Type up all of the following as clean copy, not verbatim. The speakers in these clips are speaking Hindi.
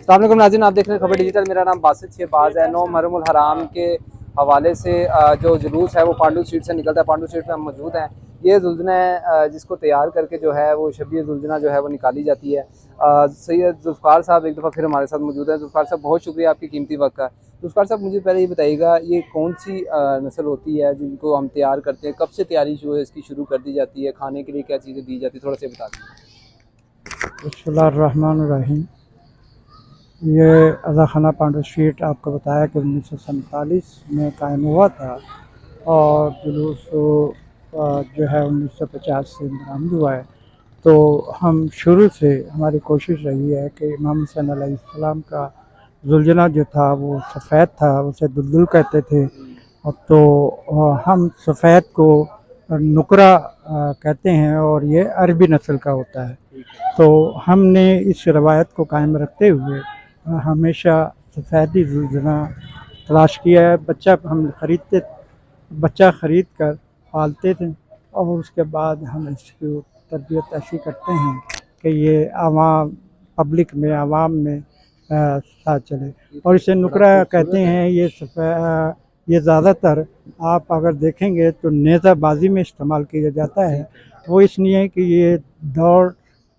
अस्सलाम वालेकुम नाज़रीन, आप देख रहे हैं खबर डिजिटल। मेरा नाम बासित शहबाज है। 9 मुहर्रम हराम के हवाले से जो जुलूस है वो पांडू स्ट्रीट से निकलता है। पांडू स्ट्रीट में हम मौजूद हैं। ये जुलझुना है जिसको तैयार करके जो है वो शबीह जुलझुना जो है वो निकाली जाती है। सैयद जुल्फ़ार साहब एक दफ़ा फिर हमारे साथ मौजूद हैं। जुल्फ़ार साहब, बहुत शुक्रिया आपकी कीमती वक्त का। जुल्फ़ार साहब, मुझे पहले ये बताइएगा, ये कौन सी नस्ल होती है जिनको हम तैयार करते हैं? कब से तैयारी जो है इसकी शुरू कर दी जाती है? खाने के लिए क्या चीज़ें दी जाती है, थोड़ा सा बता दीजिए। बिस्मिल्लाहिर्रहमानिर्रहीम। ये अज़ाखाना पांडू स्ट्रीट आपको बताया कि 1947 में कायम हुआ था और जुलूस जो है 1950 से बरामद हुआ है। तो हम शुरू से हमारी कोशिश रही है कि इमाम हुसैन अलैहिस्सलाम का जुलझुना जो था वो सफ़ेद था, उसे दुलदुल कहते थे। और तो हम सफ़ेद को नुकरा कहते हैं और ये अरबी नस्ल का होता है। तो हमने इस रवायत को कायम रखते हुए हमेशा सफ़ेदी जुलझुना तलाश किया है। बच्चा ख़रीद कर पालते थे और उसके बाद हम इसकी तरबियत ऐसी करते हैं कि ये पब्लिक में आवाम में साथ चले। और इसे नुकरा कहते हैं। ये ज़्यादातर आप अगर देखेंगे तो नेज़ाबाजी में इस्तेमाल किया जाता है। वो इसलिए कि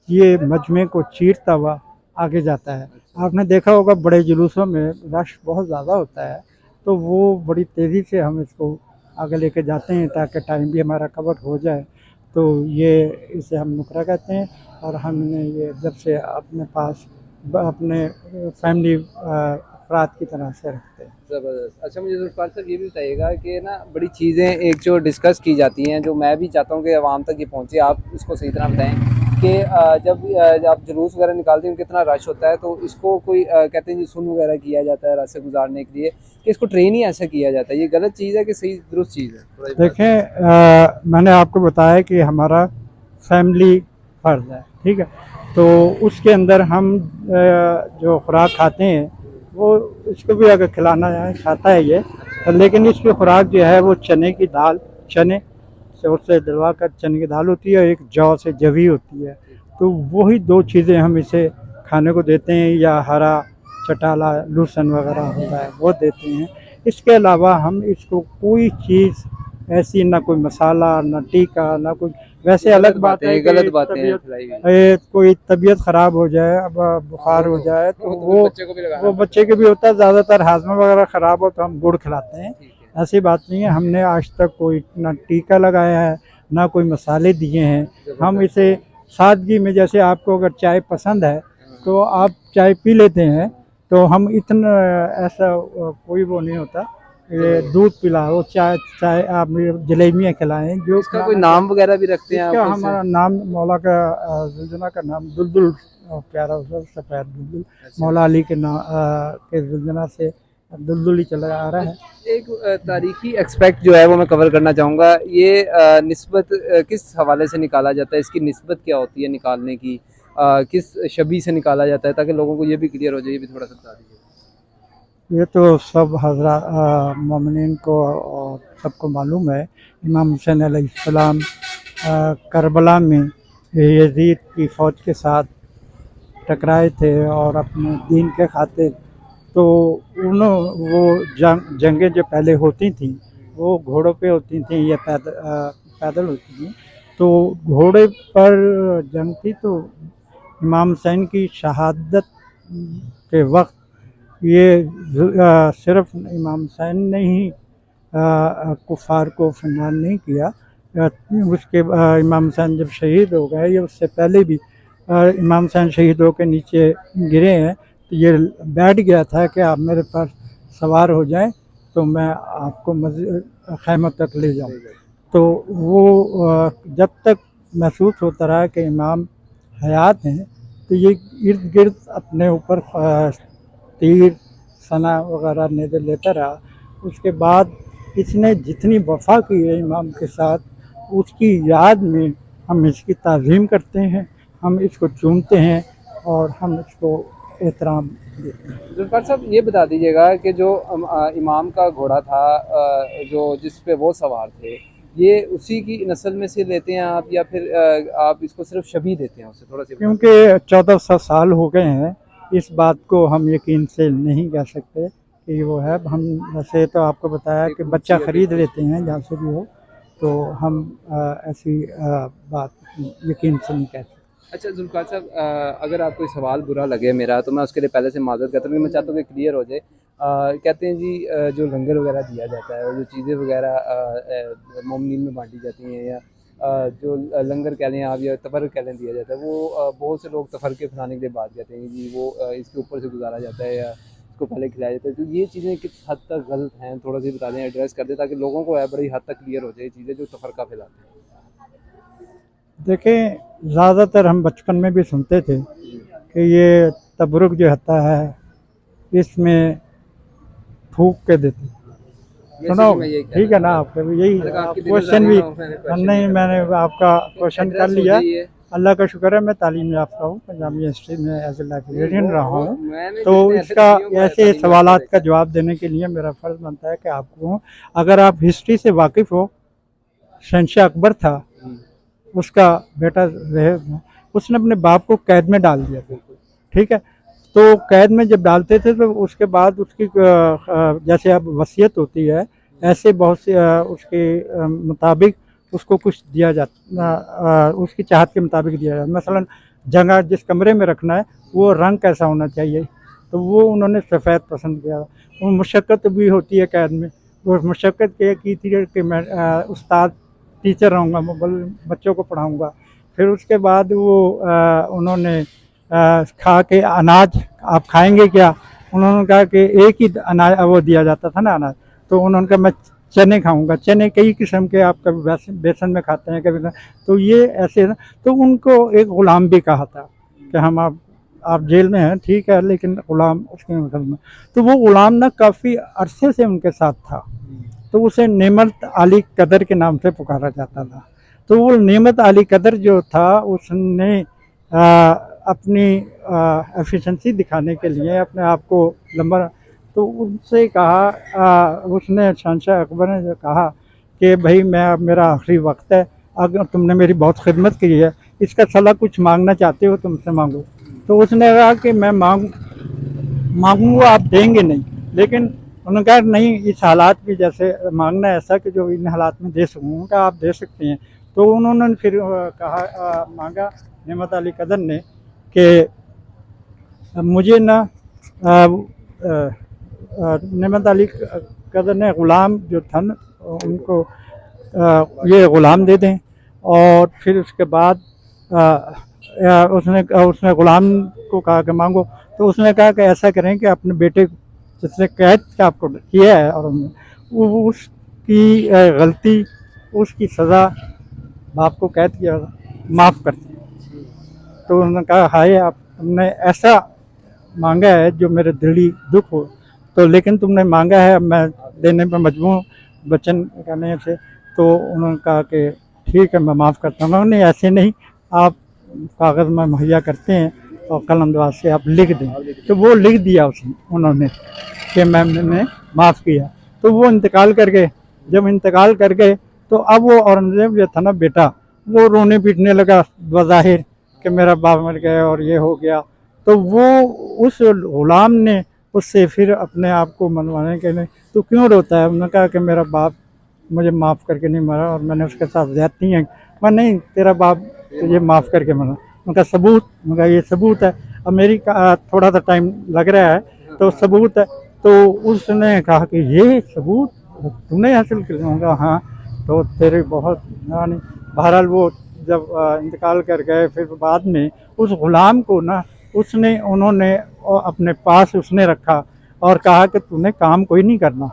ये मजमे को चीरता हुआ आगे जाता है। आपने देखा होगा बड़े जुलूसों में रश बहुत ज़्यादा होता है, तो वो बड़ी तेज़ी से हम इसको आगे लेके जाते हैं ताकि टाइम भी हमारा कवर हो जाए। तो इसे हम नुकरा कहते हैं और हमने ये जब से अपने पास अपने फैमिली अफराद की तरह से रखते हैं। ज़बरदस्त। अच्छा, मुझे ज़ुल्फ़ार साहब ये भी बताइएगा कि ना बड़ी चीज़ें एक जो डिस्कस की जाती हैं, जो मैं भी चाहता हूँ कि आवाम तक ये पहुँचे, आप इसको सही तरह बताएँ कि जब आप जुलूस वगैरह निकालते हैं, कितना रश होता है, तो इसको कोई कहते हैं जी सुन्न वगैरह किया जाता है रास्ते गुजारने के लिए, कि इसको ट्रेन ही ऐसा किया जाता है? ये गलत चीज़ है कि सही दुरुस्त चीज़ है? थोड़ा ये बता दीजिए। देखें, मैंने आपको बताया कि हमारा फैमिली फ़र्ज़ है, ठीक है? तो उसके अंदर हम जो खुराक खाते हैं वो इसको भी अगर खिलाना है खाता है ये, तो लेकिन इसकी खुराक जो है वो चने से उससे डलवा कर चने की दाल होती है, एक जौ से जवी होती है। तो वही 2 चीज़ें हम इसे खाने को देते हैं या हरा चटाला लूसन वगैरह होता है वो देते हैं। इसके अलावा हम इसको कोई चीज़ ऐसी, ना कोई मसाला, ना टीका, ना कुछ। वैसे ये अलग गलत बात बातें है हैं, ये कि गलत बातें हैं फैलाई हुई। कोई तबीयत ख़राब हो जाए, अब हाँ, बुखार हो जाए, तो तो फिर बच्चे को भी लगाना वो पड़ता बच्चे के भी होता है। ज़्यादातर हाजमा वगैरह ख़राब हो तो हम गुड़ खिलाते हैं। है। ठीक है। ऐसी बात नहीं है, हमने आज तक कोई ना टीका लगाया है, ना कोई मसाले दिए हैं। हम ज़बरदस्त। इसे सादगी में, जैसे आपको अगर चाय पसंद है हाँ, तो आप चाय पी लेते हैं, तो हम इतना ऐसा कोई वो नहीं होता। ये ज़बरदस्त। दूध पिलाओ, चाय चाय आप जलेबियाँ खिलाएँ, जो इसका कोई खिलाना नाम चाहें। वगैरह भी रखते हैं इसका आप इसे? हमारा नाम मौला का जुलझुना का नाम दुलदुल प्यारा सा सफ़ेद दुलदुल, अच्छा। मौला अली के जुलझुना से दुलदुल ही चला आ रहा है। एक तारीखी एस्पेक्ट जो है वो मैं कवर करना चाहूँगा। ये निस्बत किस हवाले से निकाला जाता है? इसकी निस्बत क्या होती है निकालने की? किस शबी से निकाला जाता है, ताकि लोगों को ये भी क्लियर हो जाए, ये भी थोड़ा सा बता दीजिए। ये तो सब मोमिनीन को और सबको मालूम है। इमाम हुसैन अलैहिस्सलाम करबला में यजीद की फ़ौज के साथ टकराए थे और अपने दीन के खातिर, तो उन्हों वो जंगें जो पहले होती थीं वो घोड़ों पे होती थीं या पैदल होती थीं। तो घोड़े पर जंग थी, तो इमाम हुसैन की शहादत के वक्त सिर्फ इमाम हुसैन ने ही कुफ़ार को फिनाल नहीं किया। इमाम हुसैन जब शहीद हो गए या उससे पहले भी इमाम हुसैन शहीद होकर नीचे गिरे हैं, तो ये बैठ गया था कि आप मेरे पास सवार हो जाएं तो मैं आपको ख़ैमत तक ले जाऊं। तो वो जब तक महसूस होता रहा कि इमाम हयात हैं, तो ये इर्द गिर्द अपने ऊपर तीर सना वगैरह नेज़े लेता रहा। उसके बाद इसने जितनी वफ़ा की है इमाम के साथ, उसकी याद में हम इसकी ताज़ीम करते हैं, हम इसको चूमते हैं और हम इसको एहतराम देते हैं। जुल्फ़ार साहब, ये बता दीजिएगा कि जो इमाम का घोड़ा था, जो जिस पे वो सवार थे, ये उसी की नस्ल में से लेते हैं आप, या फिर आप इसको सिर्फ शबी देते हैं उसे? थोड़ा सा बता क्योंकि 1400 साल हो गए हैं इस बात को हम यकीन से नहीं कह सकते कि वो है। हम वैसे तो आपको बताया कि बच्चा ख़रीद लेते हैं जहाँ से भी हो, तो हम ऐसी बात यकीन से नहीं कह सकते। अच्छा जुल्फ़ार साहब, अगर आपको कोई सवाल बुरा लगे मेरा, तो मैं उसके लिए पहले से माज़रत करता हूँ, क्योंकि मैं चाहता हूँ कि क्लियर हो जाए। कहते हैं जी, जो लंगर वगैरह दिया जाता है और जो चीज़ें वगैरह मोमिनीन में बाँटी जाती हैं, या जो लंगर कह लें आप या तबर्रुक कह लें दिया जाता है, वो बहुत से लोग तफ़रक़े फैलाने के लिए बात कहते हैं जी, वो इसके ऊपर से गुज़ारा जाता है या इसको पहले खिलाया जाता है। तो ये चीज़ें किस हद तक गलत हैं, थोड़ा-सा बता दें, एड्रेस कर दें, ताकि लोगों को है बड़ी हद तक क्लियर हो जाए ये चीज़ें जो तफ़रक़ा फैलाते हैं। देखें, ज़्यादातर हम बचपन में भी सुनते थे कि ये तबरुक जो होता है इसमें थूक के देते। सुनो, बेसिकली मैं यही ठीक कहना है ना, चाह आप यही रहा था। आपकी क्वेश्चन दिलआज़ारी भी ना हो, मैंने क्वेश्चन नहीं, नहीं मैंने करना। आपका क्वेश्चन कर एड्रेस हो लिया। जाइए। अल्लाह का शुक्र है मैं तालीम याफ्ता हूँ, पंजाबी हिस्ट्री में एज ए लाइब्रेरियन रहा वो हूँ। मैंने तो जितने ऐसे इसका दुनिया को ऐसे तालीम याफ्ता सवालात देखा का है। जवाब देने के लिए मेरा फ़र्ज़ बनता है कि आपको, अगर आप हिस्ट्री से वाकिफ़ हो, शहंशाह अकबर था, उसका बेटा रहे, उसने अपने बाप को कैद में डाल दिया था, बिल्कुल। ठीक है। तो कैद में जब डालते थे तो उसके बाद उसकी जैसे अब वसीयत होती है, ऐसे बहुत से उसके मुताबिक उसको कुछ दिया जाता, उसकी चाहत के मुताबिक दिया जाता। मसलन जगह जिस कमरे में रखना है वो रंग कैसा होना चाहिए, तो वो उन्होंने सफ़ेद पसंद किया। वो मशक्क़त भी होती है कैद में, वो मशक्क़त ये की थी कि मैं उस्ताद टीचर रहूँगा, मैं बच्चों को पढ़ाऊँगा। फिर उसके बाद वो उन्होंने खा के अनाज, आप खाएँगे क्या? उन्होंने कहा कि एक ही अनाज वो दिया जाता था ना अनाज, तो उन्होंने कहा मैं चने खाऊँगा। चने कई किस्म के आप कभी बेसन में खाते हैं, कभी तो ये ऐसे ना, तो उनको एक ग़ुलाम भी कहा था कि हम आप जेल में हैं, ठीक है, लेकिन ग़ुलाम उसके मतलब में, तो वो ग़ुलाम ना काफ़ी अरसे से उनके साथ था, तो उसे नेमत अली कदर के नाम से पुकारा जाता था। तो वो नेमत अली कदर जो था उसने अपनी एफिशिएंसी दिखाने के लिए अपने आप को लंबा, तो उनसे कहा, उसने शहंशाह अकबर ने जो कहा कि भाई मैं, अब मेरा आखिरी वक्त है, अगर तुमने मेरी बहुत खिदमत की है, इसका सला कुछ मांगना चाहते हो तुमसे मांगो। तो उसने कहा कि मैं मांगूंगा, आप देंगे नहीं, लेकिन उन्होंने कहा नहीं, इस हालात में जैसे मांगना ऐसा कि जो इन हालात में दे सकूँ, क्या आप दे सकते हैं। तो उन्होंने फिर कहा, मांगा नेमत अली कदर ने कि मुझे ना नेमत अली कदर ने ग़ुलाम जो था ना उनको ये ग़ुलाम दे दें, और फिर उसके बाद उसने ग़ुलाम को कहा कि मांगो। तो उसने कहा कि ऐसा करें कि अपने बेटे जिसने कैद का आपको किया है और उसकी गलती, उसकी सज़ा, बाप को कैद किया, माफ़ करते हैं। तो उन्होंने कहा हाय, आप तुमने ऐसा मांगा है जो मेरे दिली दुख हो, तो लेकिन तुमने मांगा है, अब मैं देने पर मजबूर हूँ वचन करने से। तो उन्होंने कहा कि ठीक है, मैं माफ़ करता हूँ। नहीं, ऐसे नहीं, आप कागज़ में मुहैया करते हैं और कलम दवात से आप लिख दें। तो वो लिख दिया उन्होंने कि मैंने माफ़ किया। तो वो इंतकाल कर गए। जब इंतकाल कर गए तो अब वो औरंगज़ेब जो था ना बेटा, वो रोने पीटने लगा बज़ाहिर कि मेरा बाप मर गया और ये हो गया। तो वो उस ग़ुलाम ने उससे फिर अपने आप को मनवाने के लिए, तो क्यों रोता है? उन्होंने कहा कि मेरा बाप मुझे माफ़ करके नहीं मरा और मैंने उसके साथ ज़्यादती है। मैं नहीं, तेरा बाप तुझे माफ़ करके मरा। उनका सबूत, उनका ये सबूत है। अब मेरी थोड़ा सा टाइम लग रहा है, तो सबूत है। तो उसने कहा कि ये सबूत तूने हासिल कर लिया? हाँ। तो तेरे बहुत यानी, बहरहाल वो जब इंतकाल कर गए, फिर बाद में उस ग़ुलाम को ना उन्होंने अपने पास उसने रखा और कहा कि तूने काम कोई नहीं करना,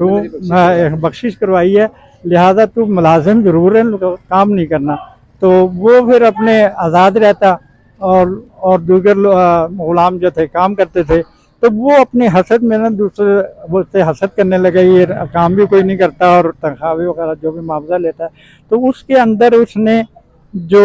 तो बख्शिश करवाई है, लिहाजा तू मुलाजिम ज़रूर है, काम नहीं करना। तो वो फिर अपने आज़ाद रहता और दीगर ग़ुलाम जो थे काम करते थे। तो वो अपने हसद में ना दूसरे उससे हसद करने लगे, ये काम भी कोई नहीं करता और तनख्वाह वगैरह जो भी मुआवजा लेता है। तो उसके अंदर उसने जो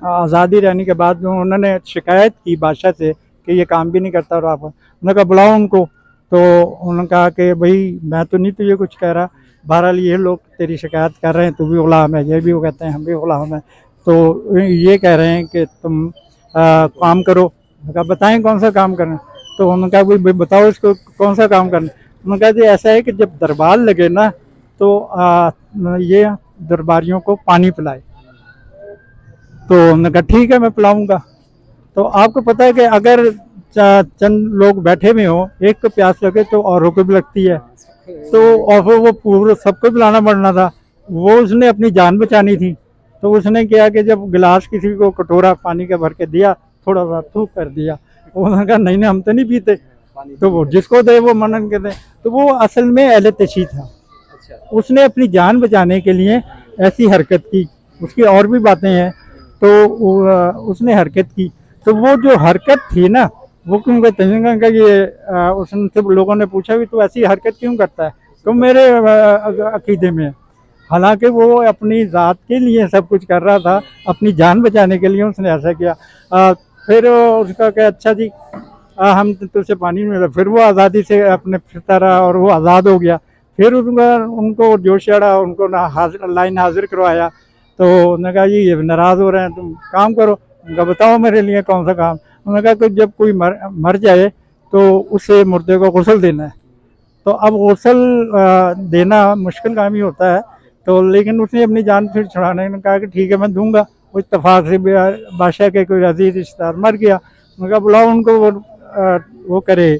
आज़ादी रहने के बाद जो उन्होंने शिकायत की बादशाह से कि ये काम भी नहीं करता, और आप, उन्होंने कहा बुलाओ उनको। तो उन्होंने कहा कि भाई मैं तो नहीं तुझे कुछ कह रहा, बहरहाल ये लोग तेरी शिकायत कर रहे हैं, तू भी ग़ुलाम है, ये भी वो कहते हैं हम भी ग़ुलाम हैं, तो ये कह रहे हैं कि तुम काम करो, मैंने कहा बताएं कौन सा काम करना है? तो उन्होंने कहा भाई बताओ इसको कौन सा काम करना है? उन्होंने कहा जी ऐसा है कि जब दरबार लगे ना तो ये दरबारियों को पानी पिलाए। तो उन्होंने कहा ठीक है मैं पिलाऊंगा। तो आपको पता है कि अगर चंद लोग बैठे हुए हों, एक को प्यास लगे तो औरों को भी लगती है। तो और वो पूरा सबको पिलाना पड़ना था, वो उसने अपनी जान बचानी थी। तो उसने किया कि जब गिलास किसी को कटोरा पानी का भर के दिया, थोड़ा सा थूक कर दिया। उन्होंने कहा नहीं नहीं हम तो नहीं पीते। तो वो जिसको दे वो मनन के दे। तो वो असल में अहले तशी था, उसने अपनी जान बचाने के लिए ऐसी हरकत की। उसकी और भी बातें हैं, तो उसने हरकत की। तो वो जो हरकत थी ना, वो क्यों कहते हैं कि ये उसने लोगों ने पूछा भी तो ऐसी हरकत क्यों करता है, तो मेरे अकीदे में। हालांकि वो अपनी ज़ात के लिए सब कुछ कर रहा था, अपनी जान बचाने के लिए उसने ऐसा किया। फिर उसका क्या अच्छा जी हम तुझसे पानी मिला, फिर वो आज़ादी से अपने फिरता रहा और वो आज़ाद हो गया। फिर उनको जोश चढ़ा, उनको लाइन हाजिर करवाया। तो उन्होंने कहा जी ये नाराज़ हो रहे हैं, तुम काम करो। उनका बताओ मेरे लिए कौन सा काम? उन्होंने कहा कि जब कोई मर जाए तो उसे मुर्दे को गुस्ल देना है। तो अब गुस्ल देना मुश्किल काम ही होता है। तो लेकिन उसने अपनी जान फिर छुड़ाने ने कहा कि ठीक है मैं दूंगा। वो इत्तेफाक से बादशाह के कोई अजीज रिश्तेदार मर गया, उन्होंने कहा बुलाओ उनको, वो करे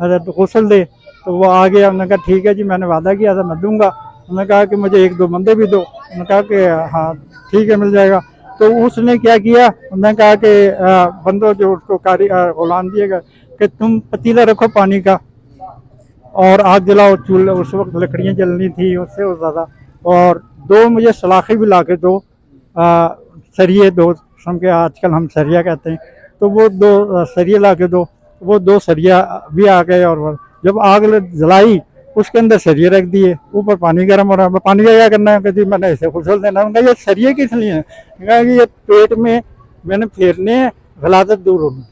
गुस्ल दे। तो वो आ गया, उन्होंने कहा ठीक है जी मैंने वादा किया था मैं दूंगा। उन्होंने कहा कि मुझे एक दो बंदे भी दो। उन्होंने कहा कि हाँ ठीक है मिल जाएगा। तो उसने क्या किया, उन्होंने कहा कि बंदो जो उसको गुलाम दिएगा कि तुम पतीला रखो पानी का और आग जलाओ चूल्हा। उस वक्त लकड़ियाँ जलनी थी उससे वो ज़्यादा। और दो मुझे सलाखें भी ला के दो, सरिये दो किस्म के, आजकल हम सरिया कहते हैं। तो वो दो सरिये ला के दो। वो दो सरिया भी आ गए और जब आग जलाई उसके अंदर सरिये रख दिए, ऊपर पानी गर्म हो रहा है। पानी का क्या करना है? कहती मैंने ऐसे गुस्ल देना। उनका ये सरिये किस लिए हैं? कहा कि ये पेट में मैंने फेरने हैं, गलाजत दूर होनी।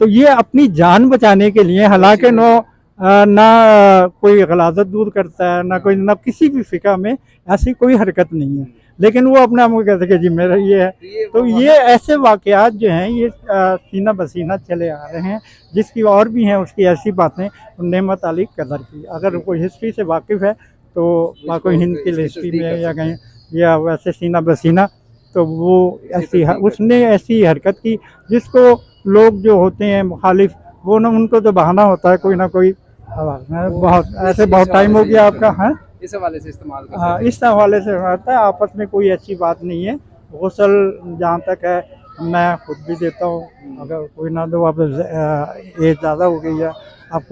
तो ये अपनी जान बचाने के लिए, हालांकि ना कोई गलाजत दूर करता है, ना किसी भी फ़िक़ा में ऐसी कोई हरकत नहीं है, लेकिन वो अपने आप को कहते हैं कि जी मेरा ये है। तो ये ऐसे वाक़यात जो हैं ये सीना बसीना चले आ रहे हैं। जिसकी और भी हैं उसकी ऐसी बातें, नेमत अली कदर की। अगर कोई हिस्ट्री से वाकिफ़ है तो कोई हिंद की हिस्ट्री में या कहीं या वैसे सीना बसीना, तो वो उसने ऐसी हरकत की जिसको लोग जो होते हैं मुखालिफ, वो ना उनको तो बहाना होता है कोई ना कोई। बहुत ऐसे बहुत टाइम हो गया आपका। हाँ इस हवाले से इस्तेमाल करते हाँ, इस हवाले से होता है, आपस में कोई अच्छी बात नहीं है। गुस्ल जहाँ तक है मैं खुद भी देता हूँ, अगर कोई ना दो, अब एज ज़्यादा हो गई है, अब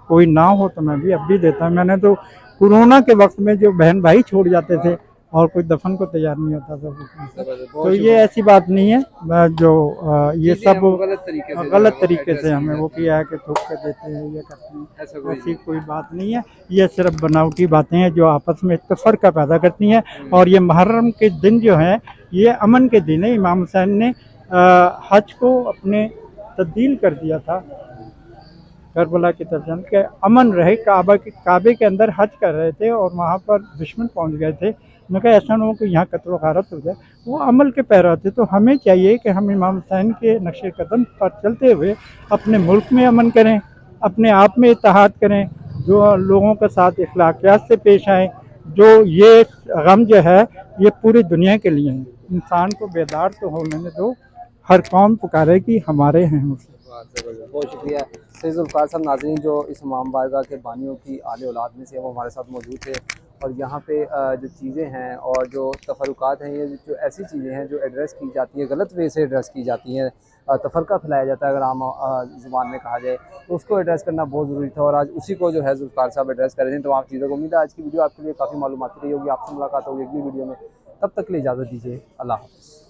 कोई ना हो तो मैं भी अब भी देता हूँ। मैंने तो कोरोना के वक्त में जो बहन भाई छोड़ जाते थे और कोई दफन को तैयार नहीं होता था, तो ये ऐसी बात नहीं है। जो ये सब गलत तरीके से हमें वो किया है कि थूक कर देते हैं, ये करते हैं, ऐसी कोई बात नहीं है। ये सिर्फ बनावटी बातें हैं जो आपस में तफरका पैदा करती हैं। और ये मुहर्रम के दिन जो हैं ये अमन के दिन है। इमाम हुसैन ने हज को अपने तब्दील कर दिया था करबला की तरफ के अमन रहे। काबे के अंदर हज कर रहे थे और वहाँ पर दुश्मन पहुँच गए थे। मैं कहा ऐसा ना हो कि यहाँ कत्ल गारत हो जाए। वो अमल के पैरा थे, तो हमें चाहिए कि हम इमाम हुसैन के नक्शे कदम पर चलते हुए अपने मुल्क में अमन करें, अपने आप में इत्तेहाद करें, जो लोगों के साथ इखलाकियात से पेश आएँ। जो ये गम जो है ये पूरी दुनिया के लिए है। इंसान को बेदार तो होने दो, हर कौम पुकारे कि हमारे हैं मुझसे। बहुत शुक्रिया सैयद ज़ुल्फ़िकार साहब। नाज़रीन, जो इस इमाम बारगाह के बानियों की आले औलाद में से वो हमारे साथ मौजूद थे, और यहाँ पे जो चीज़ें हैं और जो तफ़र्रुक़ात हैं, ये जो ऐसी चीज़ें हैं जो एड्रेस की जाती हैं, गलत वे से एड्रेस की जाती हैं, तफ़रक़ा फैलाया जाता है अगर आम ज़ुबान में कहा जाए, तो उसको एड्रेस करना बहुत ज़रूरी था। और आज उसी को जो है ज़ुल्फ़िकार साहब एड्रेस कर रहे हैं तमाम चीज़ों को। उम्मीद है आज की वीडियो आपके लिए काफ़ी मालूमाती रही होगी। आपसे मुलाकात होगी अगली वीडियो में, तब तक के लिए इजाज़त दीजिए। अल्लाह हाफ़िज़।